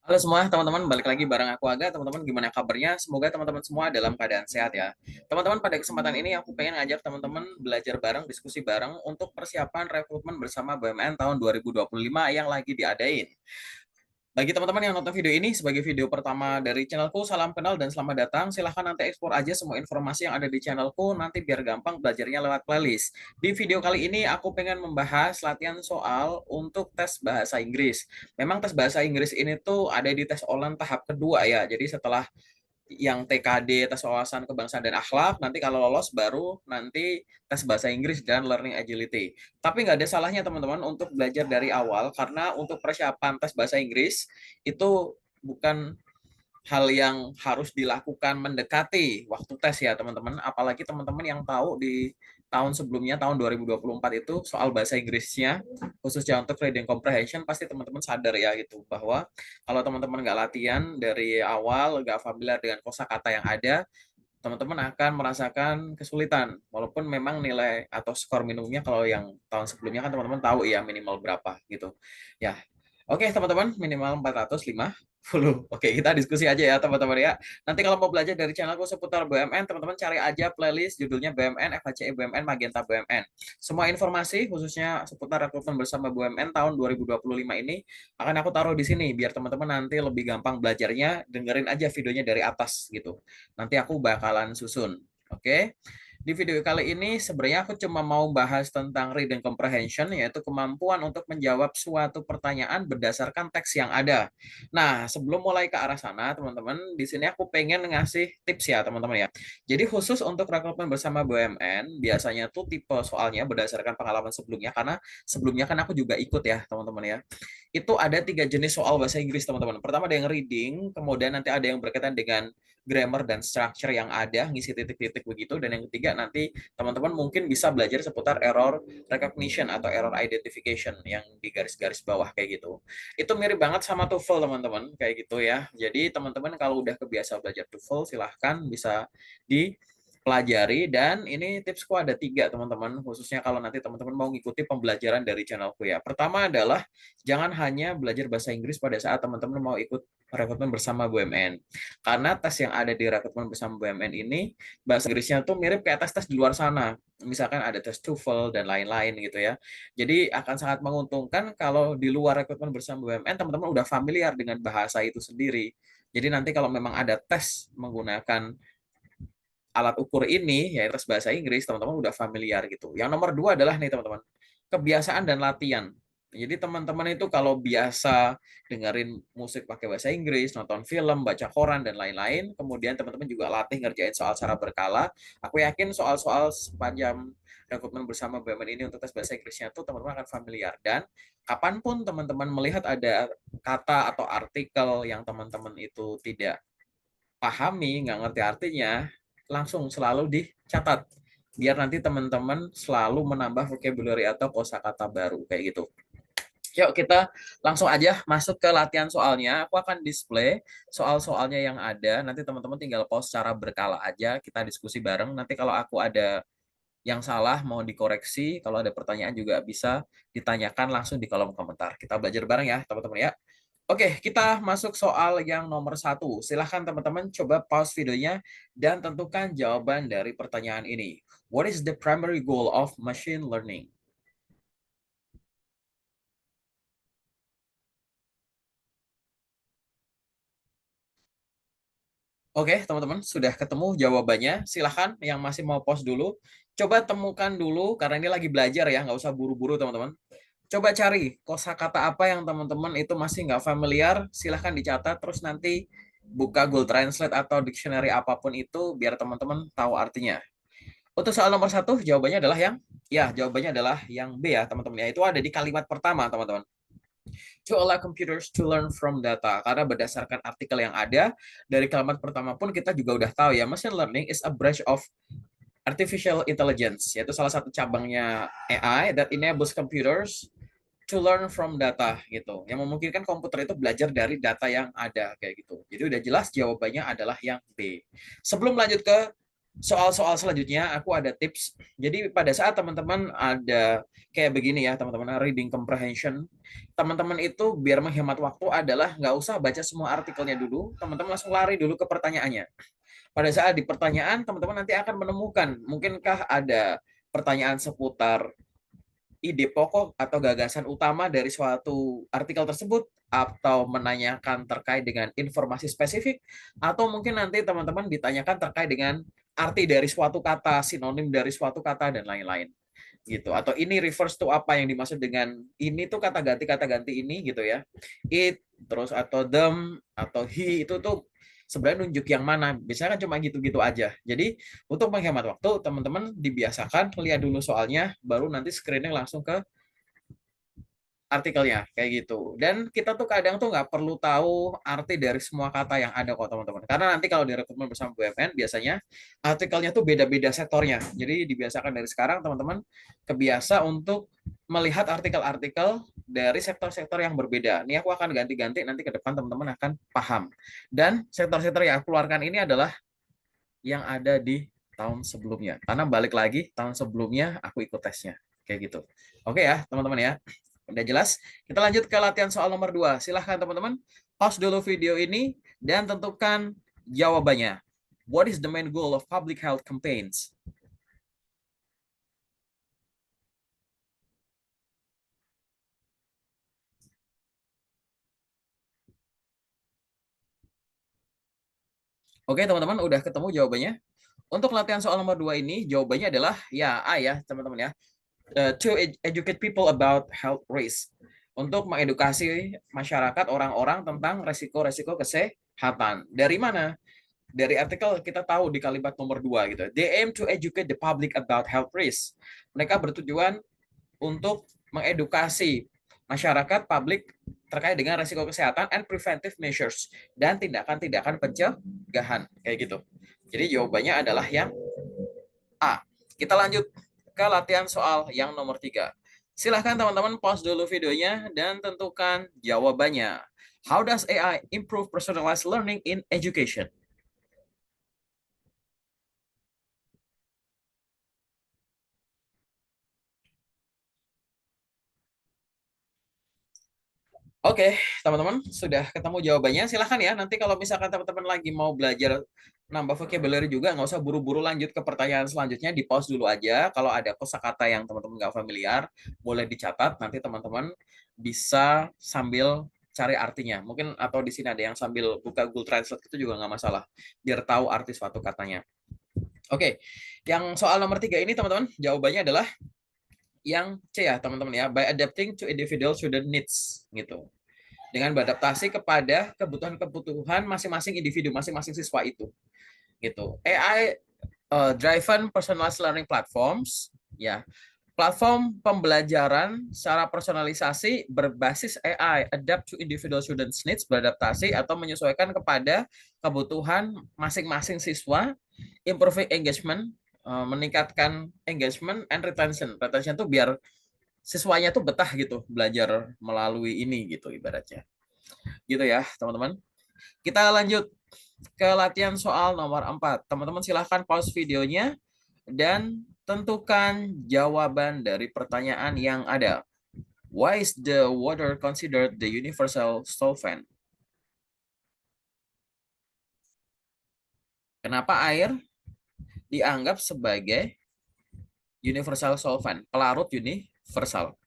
Halo semua teman-teman, balik lagi bareng aku Aga. Teman-teman gimana kabarnya? Semoga teman-teman semua dalam keadaan sehat ya. Teman-teman, pada kesempatan ini aku pengen ngajak teman-teman belajar bareng, diskusi bareng untuk persiapan rekrutmen bersama BUMN tahun 2025 yang lagi diadain. Bagi teman-teman yang nonton video ini sebagai video pertama dari channelku, salam kenal dan selamat datang. Silahkan nanti eksplor aja semua informasi yang ada di channelku, nanti biar gampang belajarnya lewat playlist. Di video kali ini aku pengen membahas latihan soal untuk tes bahasa Inggris. Memang tes bahasa Inggris ini tuh ada di tes online tahap kedua ya. Jadi setelah yang TKD, tes wawasan kebangsaan dan akhlak, nanti kalau lolos baru nanti tes bahasa Inggris dan learning agility. Tapi nggak ada salahnya teman-teman untuk belajar dari awal, karena untuk persiapan tes bahasa Inggris itu bukan hal yang harus dilakukan mendekati waktu tes ya teman-teman. Apalagi teman-teman yang tahu di tahun sebelumnya, tahun 2024 itu soal bahasa Inggrisnya, khususnya untuk reading comprehension, pasti teman-teman sadar ya gitu, bahwa kalau teman-teman nggak latihan dari awal, nggak familiar dengan kosakata yang ada, teman-teman akan merasakan kesulitan. Walaupun memang nilai atau skor minimumnya kalau yang tahun sebelumnya kan teman-teman tahu ya minimal berapa gitu. Ya, oke teman-teman, minimal 450. Oke, kita diskusi aja ya teman-teman ya. Nanti kalau mau belajar dari channelku seputar BUMN, teman-teman cari aja playlist judulnya BUMN, FHCE BUMN, Magenta BUMN. Semua informasi khususnya seputar rekrutmen bersama BUMN tahun 2025 ini akan aku taruh di sini biar teman-teman nanti lebih gampang belajarnya, dengerin aja videonya dari atas gitu. Nanti aku bakalan susun. Oke. Di video kali ini sebenarnya aku cuma mau bahas tentang reading comprehension, yaitu kemampuan untuk menjawab suatu pertanyaan berdasarkan teks yang ada. Nah, sebelum mulai ke arah sana, teman-teman, di sini aku pengen ngasih tips ya, teman-teman ya. Jadi khusus untuk rekrutmen bersama BUMN, biasanya tuh tipe soalnya berdasarkan pengalaman sebelumnya, karena sebelumnya kan aku juga ikut ya, teman-teman ya. Itu ada 3 jenis soal bahasa Inggris, teman-teman. Pertama ada yang reading, kemudian nanti ada yang berkaitan dengan grammar dan structure yang ada, ngisi titik-titik begitu, dan yang ketiga nanti teman-teman mungkin bisa belajar seputar error recognition atau error identification yang di garis-garis bawah kayak gitu. Itu mirip banget sama TOEFL teman-teman, kayak gitu ya. Jadi teman-teman kalau udah kebiasa belajar TOEFL silahkan bisa dipelajari, dan ini tipsku ada 3 teman-teman, khususnya kalau nanti teman-teman mau ngikuti pembelajaran dari channelku ya. Pertama adalah jangan hanya belajar bahasa Inggris pada saat teman-teman mau ikut rekrutmen bersama BUMN. Karena tes yang ada di rekrutmen bersama BUMN ini, bahasa Inggrisnya tuh mirip kayak tes-tes di luar sana. Misalkan ada tes TOEFL dan lain-lain gitu ya. Jadi akan sangat menguntungkan kalau di luar rekrutmen bersama BUMN, teman-teman udah familiar dengan bahasa itu sendiri. Jadi nanti kalau memang ada tes menggunakan alat ukur ini, ya tes bahasa Inggris, teman-teman udah familiar gitu. Yang nomor 2 adalah nih teman-teman, kebiasaan dan latihan. Jadi teman-teman itu kalau biasa dengerin musik pakai bahasa Inggris, nonton film, baca koran, dan lain-lain, kemudian teman-teman juga latih ngerjain soal secara berkala, aku yakin soal-soal sepanjang rekrutmen bersama BUMN ini untuk tes bahasa Inggrisnya itu teman-teman akan familiar. Dan kapanpun teman-teman melihat ada kata atau artikel yang teman-teman itu tidak pahami, nggak ngerti artinya, langsung selalu dicatat. Biar nanti teman-teman selalu menambah vocabulary atau kosakata baru kayak gitu. Yuk kita langsung aja masuk ke latihan soalnya. Aku akan display soal-soalnya yang ada. Nanti teman-teman tinggal pause secara berkala aja. Kita diskusi bareng. Nanti kalau aku ada yang salah mau dikoreksi. Kalau ada pertanyaan juga bisa ditanyakan langsung di kolom komentar. Kita belajar bareng ya teman-teman ya. Oke, kita masuk soal yang nomor 1. Silahkan teman-teman coba pause videonya dan tentukan jawaban dari pertanyaan ini. What is the primary goal of machine learning? Oke, teman-teman, sudah ketemu jawabannya. Silahkan yang masih mau pause dulu. Coba temukan dulu, karena ini lagi belajar ya, nggak usah buru-buru teman-teman. Coba cari kosakata apa yang teman-teman itu masih nggak familiar, silahkan dicatat, terus nanti buka Google Translate atau dictionary apapun itu, biar teman-teman tahu artinya. Untuk soal nomor 1, jawabannya adalah jawabannya adalah yang B ya teman-teman. Ya, itu ada di kalimat pertama teman-teman. To allow computers to learn from data. Karena berdasarkan artikel yang ada, dari kalimat pertama pun kita juga udah tahu ya, machine learning is a branch of artificial intelligence, yaitu salah satu cabangnya AI that enables computers to learn from data gitu. Yang memungkinkan komputer itu belajar dari data yang ada kayak gitu. Jadi udah jelas jawabannya adalah yang B. Sebelum lanjut ke soal-soal selanjutnya aku ada tips. Jadi pada saat teman-teman ada kayak begini ya, teman-teman reading comprehension, teman-teman itu biar menghemat waktu adalah nggak usah baca semua artikelnya dulu, teman-teman langsung lari dulu ke pertanyaannya. Pada saat di pertanyaan, teman-teman nanti akan menemukan, mungkinkah ada pertanyaan seputar ide pokok atau gagasan utama dari suatu artikel tersebut, atau menanyakan terkait dengan informasi spesifik, atau mungkin nanti teman-teman ditanyakan terkait dengan arti dari suatu kata, sinonim dari suatu kata, dan lain-lain gitu. Atau ini refers to apa yang dimaksud dengan ini tuh kata ganti ini gitu ya. It, terus atau them, atau he, itu tuh sebenarnya nunjuk yang mana. Biasanya kan cuma gitu-gitu aja. Jadi untuk menghemat waktu, teman-teman dibiasakan lihat dulu soalnya, baru nanti screening langsung ke artikelnya kayak gitu. Dan kita tuh kadang tuh nggak perlu tahu arti dari semua kata yang ada kok teman-teman. Karena nanti kalau di rekrutmen bersama BUMN biasanya artikelnya tuh beda-beda sektornya. Jadi dibiasakan dari sekarang teman-teman kebiasa untuk melihat artikel-artikel dari sektor-sektor yang berbeda. Ini aku akan ganti-ganti nanti ke depan teman-teman akan paham. Dan sektor-sektor yang aku keluarkan ini adalah yang ada di tahun sebelumnya. Karena balik lagi tahun sebelumnya aku ikut tesnya kayak gitu. Oke ya teman-teman ya. Udah jelas? Kita lanjut ke latihan soal nomor 2. Silahkan teman-teman, pause dulu video ini dan tentukan jawabannya. What is the main goal of public health campaigns? Oke teman-teman, udah ketemu jawabannya? Untuk latihan soal nomor 2 ini, jawabannya adalah ya A ya teman-teman ya. To educate people about health risk. Untuk mengedukasi masyarakat orang-orang tentang resiko-resiko kesehatan. Dari mana? Dari artikel kita tahu di kalimat nomor 2 gitu. They aim to educate the public about health risk. Mereka bertujuan untuk mengedukasi masyarakat publik terkait dengan risiko kesehatan and preventive measures dan tindakan-tindakan pencegahan kayak gitu. Jadi jawabannya adalah yang A. Kita lanjut ke latihan soal yang nomor 3. Silahkan teman-teman pause dulu videonya dan tentukan jawabannya. How does AI improve personalized learning in education? Oke, teman-teman, sudah ketemu jawabannya. Silahkan ya, nanti kalau misalkan teman-teman lagi mau belajar nambah vocabulary juga, nggak usah buru-buru lanjut ke pertanyaan selanjutnya, di pause dulu aja. Kalau ada kosakata yang teman-teman nggak familiar, boleh dicatat, nanti teman-teman bisa sambil cari artinya. Mungkin atau di sini ada yang sambil buka Google Translate, itu juga nggak masalah, biar tahu arti suatu katanya. Oke, yang soal nomor 3 ini teman-teman, jawabannya adalah yang C ya teman-teman ya, by adapting to individual student needs gitu, dengan beradaptasi kepada kebutuhan-kebutuhan masing-masing individu, masing-masing siswa itu gitu. AI driven personalized learning platforms ya, platform pembelajaran secara personalisasi berbasis AI, adapt to individual students needs, beradaptasi atau menyesuaikan kepada kebutuhan masing-masing siswa, improving engagement, meningkatkan engagement and retention. Retention tuh biar siswanya tuh betah gitu belajar melalui ini gitu ibaratnya. Gitu ya, teman-teman. Kita lanjut ke latihan soal nomor 4. Teman-teman silahkan pause videonya dan tentukan jawaban dari pertanyaan yang ada. Why is the water considered the universal solvent? Kenapa air dianggap sebagai universal solvent, pelarut universal?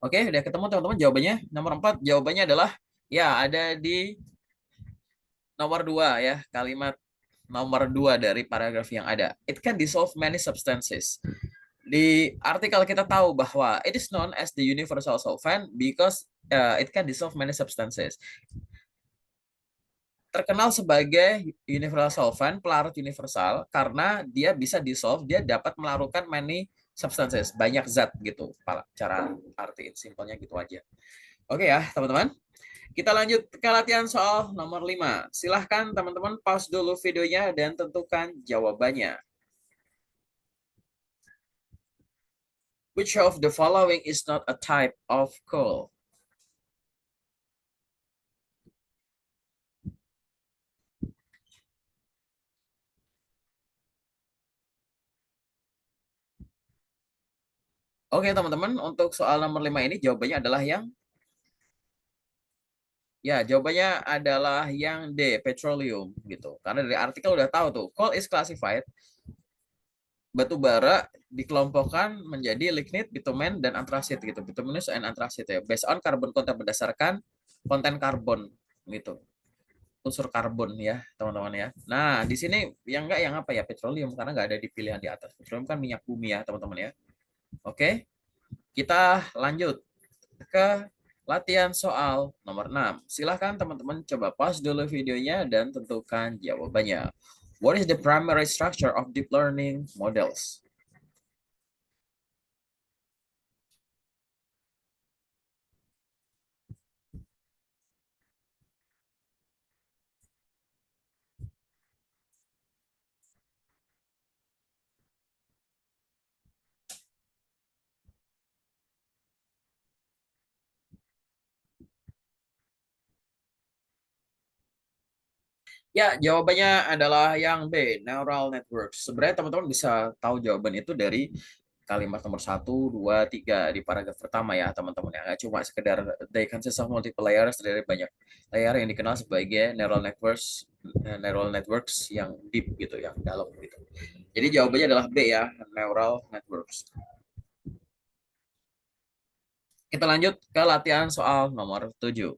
Oke, udah ketemu teman-teman jawabannya. Nomor 4, jawabannya adalah ya ada di nomor 2 ya, kalimat nomor 2 dari paragraf yang ada. It can dissolve many substances. Di artikel kita tahu bahwa it is known as the universal solvent because it can dissolve many substances. Terkenal sebagai universal solvent, pelarut universal, karena dia bisa dissolve, dia dapat melarutkan many substances, banyak zat gitu. Cara artiin simpelnya gitu aja. Oke ya, teman-teman. Kita lanjut ke latihan soal nomor 5. Silahkan teman-teman pause dulu videonya dan tentukan jawabannya. Which of the following is not a type of coal? Oke teman-teman, untuk soal nomor 5 ini jawabannya adalah yang jawabannya adalah yang D, petroleum gitu. Karena dari artikel udah tahu tuh, coal is classified, batu bara dikelompokkan menjadi lignite, bitumen, dan antrasit gitu. Bituminous and antrasit ya. Based on carbon content, berdasarkan konten karbon gitu. Unsur karbon ya, teman-teman ya. Nah, di sini yang enggak yang apa ya? Petroleum, karena nggak ada di pilihan di atas. Petroleum kan minyak bumi ya, teman-teman ya. Oke, kita lanjut ke latihan soal nomor 6. Silahkan teman-teman coba pause dulu videonya dan tentukan jawabannya. What is the primary structure of deep learning models? Ya, jawabannya adalah yang B, neural networks. Sebenarnya teman-teman bisa tahu jawaban itu dari kalimat nomor 1, 2, 3 di paragraf pertama ya, teman-teman. Ya, nggak cuma sekedar they consist of multiple layers, dari banyak layer yang dikenal sebagai neural networks yang deep gitu, yang dalam gitu. Jadi jawabannya adalah B ya, neural networks. Kita lanjut ke latihan soal nomor 7.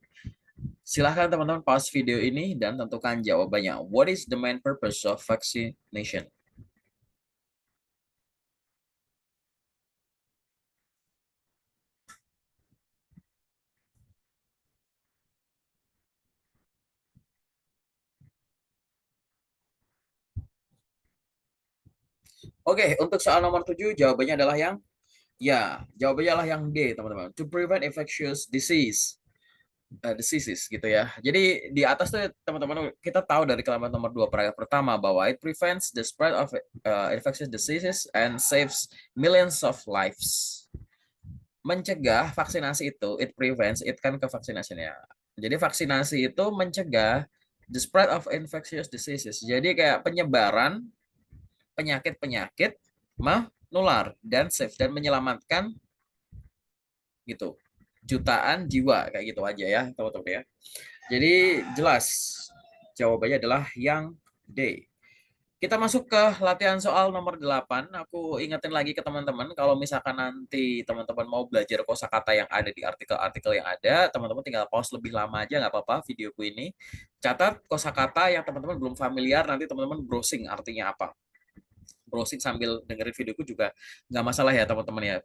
Silahkan teman-teman pause video ini dan tentukan jawabannya. What is the main purpose of vaccination? Oke, untuk soal nomor 7 jawabannya adalah yang jawabannya adalah yang D, teman-teman. To prevent infectious diseases gitu ya. Jadi di atas tuh teman-teman kita tahu dari kalimat nomor 2 paragraf pertama bahwa it prevents the spread of infectious diseases and saves millions of lives. Mencegah vaksinasi itu, it prevents, it kan ke vaksinasinya. Jadi vaksinasi itu mencegah the spread of infectious diseases. Jadi kayak penyebaran penyakit-penyakit menular dan safe dan menyelamatkan gitu jutaan jiwa kayak gitu aja ya teman-teman ya. Jadi jelas jawabannya adalah yang D. Kita masuk ke latihan soal nomor 8. Aku ingetin lagi ke teman-teman kalau misalkan nanti teman-teman mau belajar kosakata yang ada di artikel-artikel yang ada, teman-teman tinggal pause lebih lama aja nggak apa-apa videoku ini. Catat kosakata yang teman-teman belum familiar, nanti teman-teman browsing artinya apa. Browsing sambil dengerin videoku juga nggak masalah ya teman-teman ya.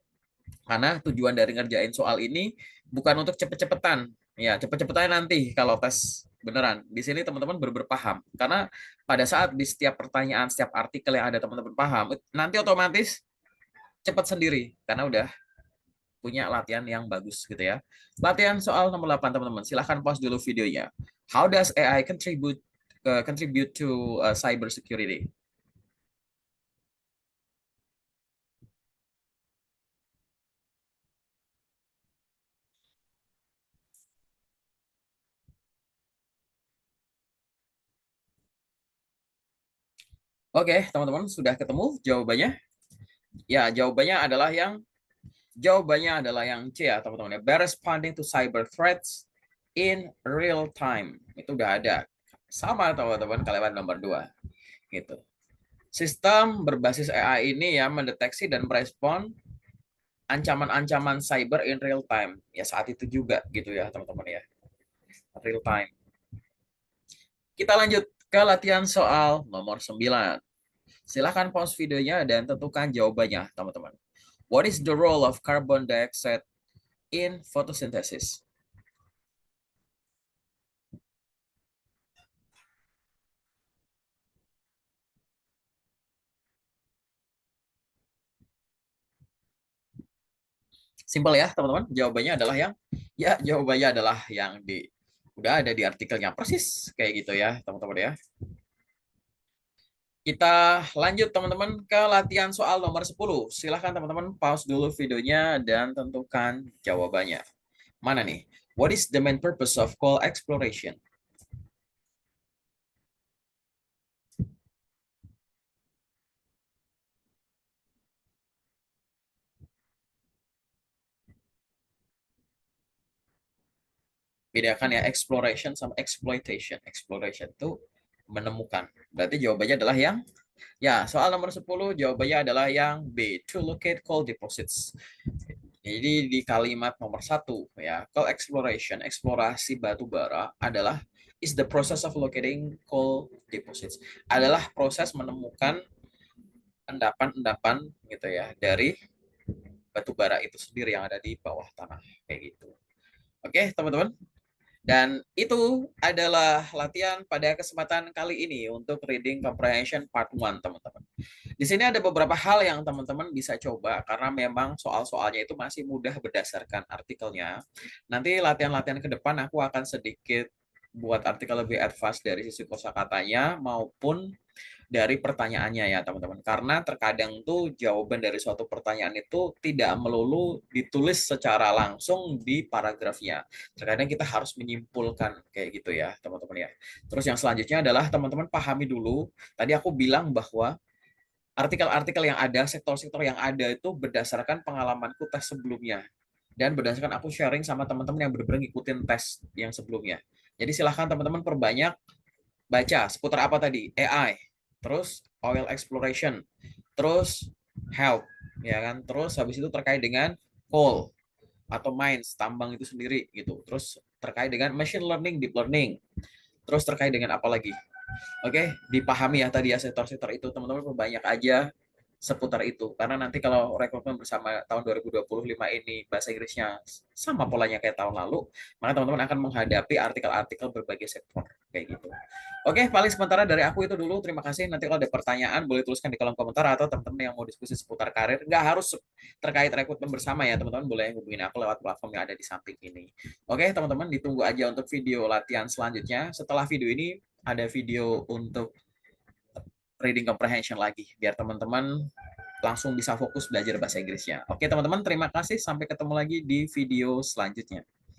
Karena tujuan dari ngerjain soal ini bukan untuk cepet-cepetan. Ya, cepet-cepetannya nanti kalau tes beneran. Di sini teman-teman bener paham. Karena pada saat di setiap pertanyaan, setiap artikel yang ada teman-teman paham, nanti otomatis cepat sendiri. Karena udah punya latihan yang bagus gitu ya. Latihan soal nomor 8 teman-teman. Silahkan pause dulu videonya. How does AI contribute to cyber security? Oke, teman-teman sudah ketemu jawabannya? Ya, jawabannya adalah yang C ya, teman-teman ya. By responding to cyber threats in real time. Itu udah ada. Sama teman-teman kalimat nomor 2 gitu. Sistem berbasis AI ini ya mendeteksi dan merespon ancaman-ancaman cyber in real time. Ya saat itu juga gitu ya, teman-teman ya. Real time. Kita lanjut ke latihan soal nomor 9. Silahkan pause videonya dan tentukan jawabannya, teman-teman. What is the role of carbon dioxide in photosynthesis? Simpel ya, teman-teman. Jawabannya adalah yang Ya, jawabannya adalah yang di udah ada di artikelnya persis kayak gitu ya, teman-teman ya. Kita lanjut teman-teman ke latihan soal nomor 10. Silahkan teman-teman pause dulu videonya dan tentukan jawabannya. Mana nih? What is the main purpose of coal exploration? Bedakan ya exploration sama exploitation. Exploration itu menemukan. Berarti jawabannya adalah yang ya, soal nomor 10 jawabannya adalah yang B, to locate coal deposits. Jadi di kalimat nomor 1 ya, coal exploration, eksplorasi batu bara adalah is the process of locating coal deposits. Adalah proses menemukan endapan-endapan gitu ya dari batu bara itu sendiri yang ada di bawah tanah kayak gitu. Oke, teman-teman. Dan itu adalah latihan pada kesempatan kali ini untuk reading comprehension part 1, teman-teman. Di sini ada beberapa hal yang teman-teman bisa coba karena memang soal-soalnya itu masih mudah berdasarkan artikelnya. Nanti latihan-latihan ke depan aku akan sedikit buat artikel lebih advance dari sisi kosakatanya maupun dari pertanyaannya ya teman-teman. Karena terkadang tuh jawaban dari suatu pertanyaan itu tidak melulu ditulis secara langsung di paragrafnya. Terkadang kita harus menyimpulkan kayak gitu ya teman-teman ya. Terus yang selanjutnya adalah teman-teman pahami dulu. Tadi aku bilang bahwa artikel-artikel yang ada, sektor-sektor yang ada itu berdasarkan pengalamanku tes sebelumnya. Dan berdasarkan aku sharing sama teman-teman yang benar-benar ngikutin tes yang sebelumnya. Jadi silahkan teman-teman perbanyak baca seputar apa tadi? AI, terus oil exploration, terus health, ya kan? Terus habis itu terkait dengan coal atau mines, tambang itu sendiri gitu. Terus terkait dengan machine learning, deep learning. Terus terkait dengan apa lagi? Oke, dipahami ya tadi ya sektor-sektor itu teman-teman perbanyak aja seputar itu. Karena nanti kalau rekrutmen bersama tahun 2025 ini bahasa Inggrisnya sama polanya kayak tahun lalu, maka teman-teman akan menghadapi artikel-artikel berbagai sektor kayak gitu. Oke, paling sementara dari aku itu dulu. Terima kasih. Nanti kalau ada pertanyaan boleh tuliskan di kolom komentar atau teman-teman yang mau diskusi seputar karir, nggak harus terkait rekrutmen bersama ya teman-teman, boleh hubungin aku lewat platform yang ada di samping ini. Oke, teman-teman ditunggu aja untuk video latihan selanjutnya. Setelah video ini ada video untuk reading comprehension lagi biar teman-teman langsung bisa fokus belajar bahasa Inggrisnya. Oke teman-teman, terima kasih. Sampai ketemu lagi di video selanjutnya.